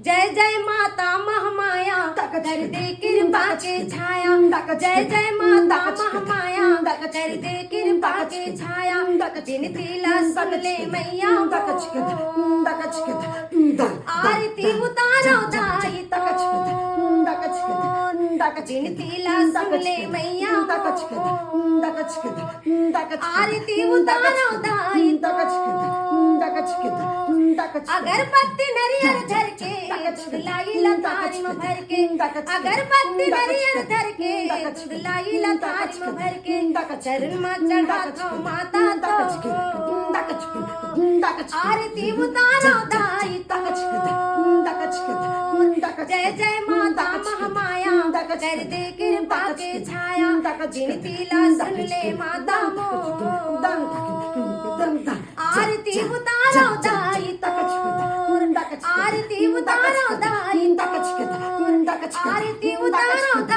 जय जय माता महामाया कर दे कृपा के छाया जय जय माता महामाया कर दे कृपा के छाया विनतीला सुनले मैया आरती उतारो दाई तो विनतीला सुनले मैया आरती उतारो दाई तो अगरबत्ती नरियर धर के दूध लाई लतारी में भर के अगरबत्ती नरियर धर के दूध लाई लतारी में भर के चरण में चढ़ा दो माता तो आरती उतारो दाई तो जय जय माता महामाया कर दे कृपा के छाया विनतीला सुन ले माता आरती उतारो दाई तो आरती उतारो दाई तो आरती उतारो दाई